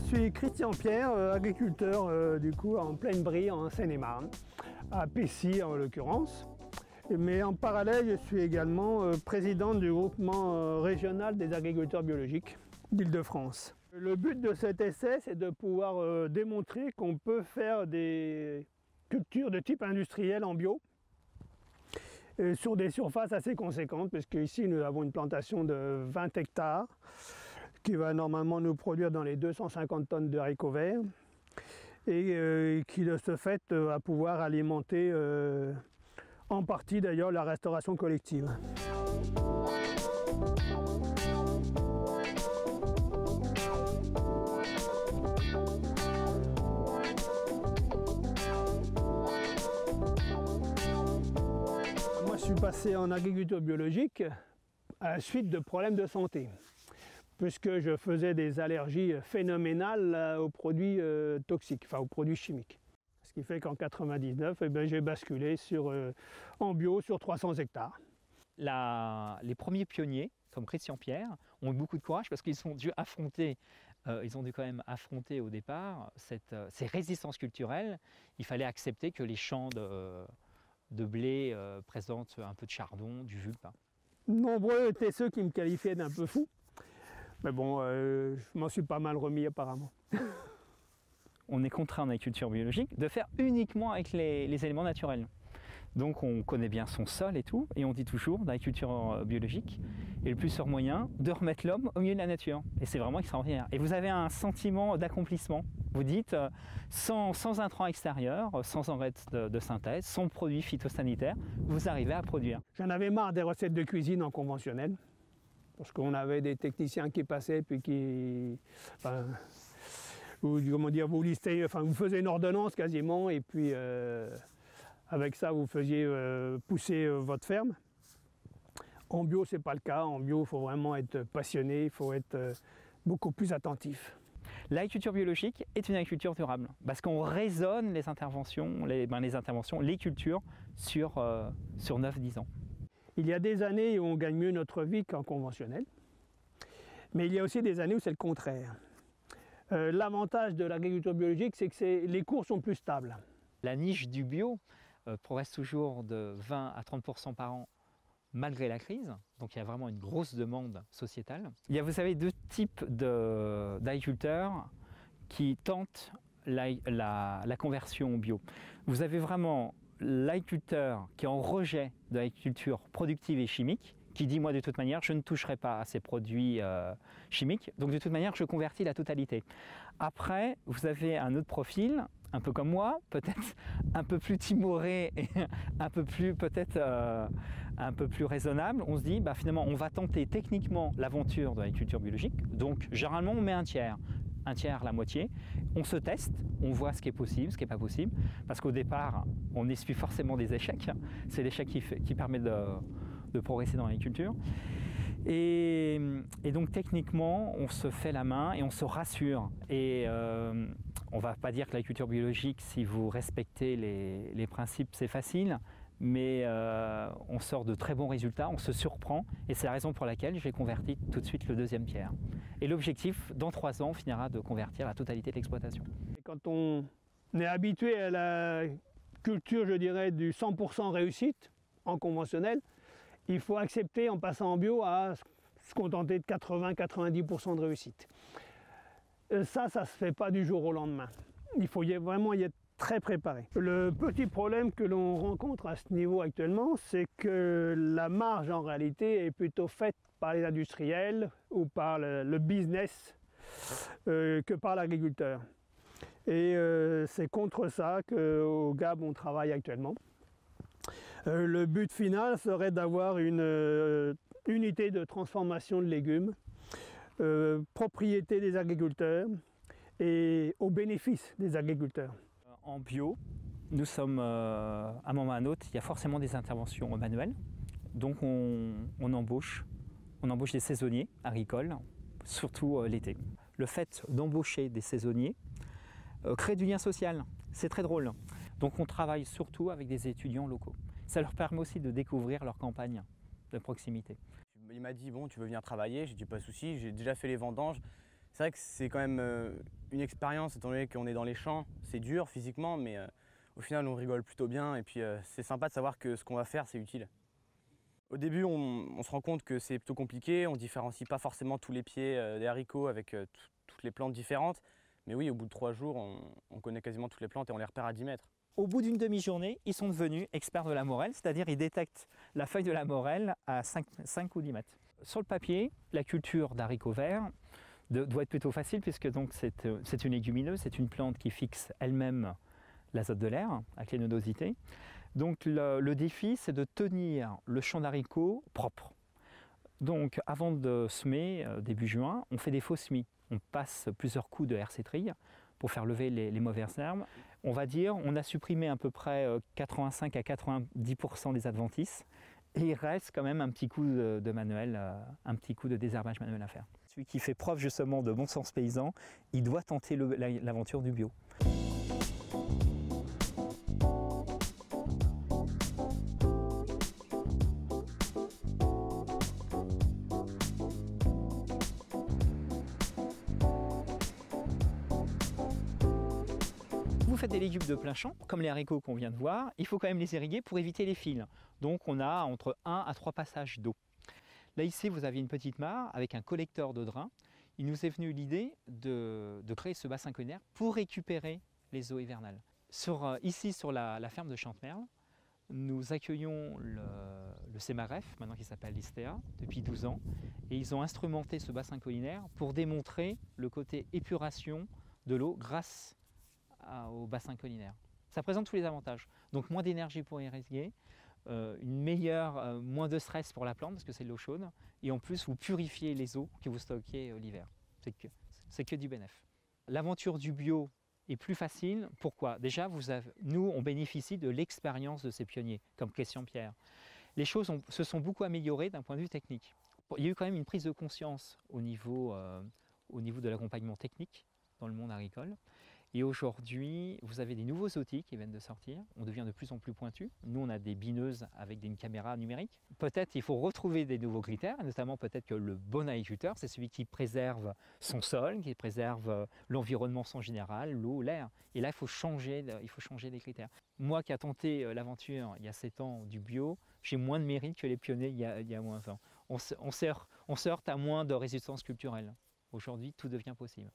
suis Christian Pierre, agriculteur du coup en pleine Brie en Seine-et-Marne, à Pessy en l'occurrence. Mais en parallèle, je suis également président du groupement régional des agriculteurs biologiques d'Île-de-France. Le but de cet essai, c'est de pouvoir démontrer qu'on peut faire des cultures de type industriel en bio sur des surfaces assez conséquentes, puisque ici nous avons une plantation de 20 hectares qui va normalement nous produire dans les 250 tonnes de haricots verts et qui de ce fait va pouvoir alimenter en partie d'ailleurs la restauration collective. Moi je suis passé en agriculture biologique à la suite de problèmes de santé, puisque je faisais des allergies phénoménales aux produits toxiques, enfin aux produits chimiques. Ce qui fait qu'en 1999, j'ai basculé en bio sur 300 hectares. Les premiers pionniers, comme Christian Pierre, ont eu beaucoup de courage parce qu'ils ont dû quand même affronter au départ ces résistances culturelles. Il fallait accepter que les champs de blé présentent un peu de chardon, du vulpe. Nombreux étaient ceux qui me qualifiaient d'un peu fou. Mais bon, je m'en suis pas mal remis apparemment. On est contraint en agriculture biologique de faire uniquement avec les éléments naturels. Donc on connaît bien son sol et tout, et on dit toujours dans l'agriculture biologique, et le plus sûr moyen de remettre l'homme au milieu de la nature. Et c'est vraiment extraordinaire. Et vous avez un sentiment d'accomplissement. Vous dites, sans intrants extérieurs, sans engrais de synthèse, sans produits phytosanitaires, vous arrivez à produire. J'en avais marre des recettes de cuisine en conventionnel, parce qu'on avait des techniciens qui passaient, puis qui... vous listez, vous faisiez une ordonnance quasiment, et puis avec ça vous faisiez pousser votre ferme. En bio c'est pas le cas, en bio il faut vraiment être passionné, il faut être beaucoup plus attentif. L'agriculture biologique est une agriculture durable, parce qu'on raisonne les cultures sur 9-10 ans. Il y a des années où on gagne mieux notre vie qu'en conventionnel, mais il y a aussi des années où c'est le contraire. L'avantage de l'agriculture biologique, c'est que les cours sont plus stables. La niche du bio progresse toujours de 20 à 30% par an malgré la crise, donc il y a vraiment une grosse demande sociétale. Il y a, vous savez, deux types d'agriculteurs qui tentent la conversion au bio. Vous avez vraiment l'agriculteur qui est en rejet de l'agriculture productive et chimique, qui dit moi de toute manière je ne toucherai pas à ces produits chimiques, donc de toute manière je convertis la totalité. Après vous avez un autre profil, un peu comme moi, peut-être un peu plus timoré et un peu plus raisonnable. On se dit finalement on va tenter techniquement l'aventure de l'agriculture biologique, donc généralement on met un tiers, la moitié, on se teste, on voit ce qui est possible, ce qui n'est pas possible, parce qu'au départ on essuie forcément des échecs, c'est l'échec qui permet de progresser dans l'agriculture. Et donc techniquement, on se fait la main et on se rassure. Et on ne va pas dire que l'agriculture biologique, si vous respectez les principes, c'est facile, mais on sort de très bons résultats, on se surprend. Et c'est la raison pour laquelle j'ai converti tout de suite le deuxième tiers. Et l'objectif, dans 3 ans, on finira de convertir la totalité de l'exploitation. Quand on est habitué à la culture, je dirais, du 100% réussite en conventionnel, il faut accepter en passant en bio à se contenter de 80-90% de réussite. Ça ne se fait pas du jour au lendemain. Il faut vraiment y être très préparé. Le petit problème que l'on rencontre à ce niveau actuellement, c'est que la marge en réalité est plutôt faite par les industriels ou par le business que par l'agriculteur. Et c'est contre ça qu'au GAB on travaille actuellement. Le but final serait d'avoir une unité de transformation de légumes, propriété des agriculteurs et au bénéfice des agriculteurs. En bio, nous sommes à un moment ou à un autre, il y a forcément des interventions manuelles. Donc on embauche des saisonniers agricoles, surtout l'été. Le fait d'embaucher des saisonniers crée du lien social, c'est très drôle. Donc on travaille surtout avec des étudiants locaux. Ça leur permet aussi de découvrir leur campagne de proximité. Il m'a dit bon, tu veux venir travailler? J'ai dit pas de souci, j'ai déjà fait les vendanges. C'est vrai que c'est quand même une expérience, étant donné qu'on est dans les champs. C'est dur physiquement, mais au final, on rigole plutôt bien. Et puis, c'est sympa de savoir que ce qu'on va faire, c'est utile. Au début, on se rend compte que c'est plutôt compliqué. On ne différencie pas forcément tous les pieds des haricots avec toutes les plantes différentes. Mais oui, au bout de 3 jours, on connaît quasiment toutes les plantes et on les repère à 10 mètres. Au bout d'une demi-journée, ils sont devenus experts de la morelle, c'est-à-dire ils détectent la feuille de la morelle à 5 ou 10 mètres. Sur le papier, la culture d'haricots verts doit être plutôt facile puisque c'est une légumineuse, c'est une plante qui fixe elle-même l'azote de l'air avec les nodosités. Donc le défi, c'est de tenir le champ d'haricots propre. Donc avant de semer, début juin, on fait des faux semis. On passe plusieurs coups de RC trille pour faire lever les mauvaises herbes. On va dire, on a supprimé à peu près 85 à 90% des adventices. Et il reste quand même un petit coup de manuel, un petit coup de désherbage manuel à faire. Celui qui fait preuve justement de bon sens paysan, il doit tenter l'aventure du bio. Vous faites des légumes de plein champ, comme les haricots qu'on vient de voir, il faut quand même les irriguer pour éviter les fils. Donc on a entre 1 à 3 passages d'eau. Là ici vous avez une petite mare avec un collecteur de drains. Il nous est venu l'idée de créer ce bassin collinaire pour récupérer les eaux hivernales. Ici sur la ferme de Chantemerle, nous accueillons le CEMAREF, maintenant qui s'appelle l'ISTEA, depuis 12 ans. Et ils ont instrumenté ce bassin collinaire pour démontrer le côté épuration de l'eau grâce au bassin collinaire. Ça présente tous les avantages. Donc moins d'énergie pour irriguer, moins de stress pour la plante parce que c'est de l'eau chaude, et en plus vous purifiez les eaux que vous stockez l'hiver. C'est que du bénéfice. L'aventure du bio est plus facile. Pourquoi? Déjà, nous, on bénéficie de l'expérience de ces pionniers, comme Christian-Pierre. Les choses se sont beaucoup améliorées d'un point de vue technique. Il y a eu quand même une prise de conscience au niveau de l'accompagnement technique dans le monde agricole. Et aujourd'hui, vous avez des nouveaux outils qui viennent de sortir. On devient de plus en plus pointu. Nous, on a des bineuses avec une caméra numérique. Peut-être il faut retrouver des nouveaux critères, notamment peut-être que le bon agriculteur, c'est celui qui préserve son sol, qui préserve l'environnement en général, l'eau, l'air. Et là, il faut changer des critères. Moi qui ai tenté l'aventure il y a 7 ans du bio, j'ai moins de mérite que les pionniers il y a moins de temps. On se heurte à moins de résistance culturelle. Aujourd'hui, tout devient possible.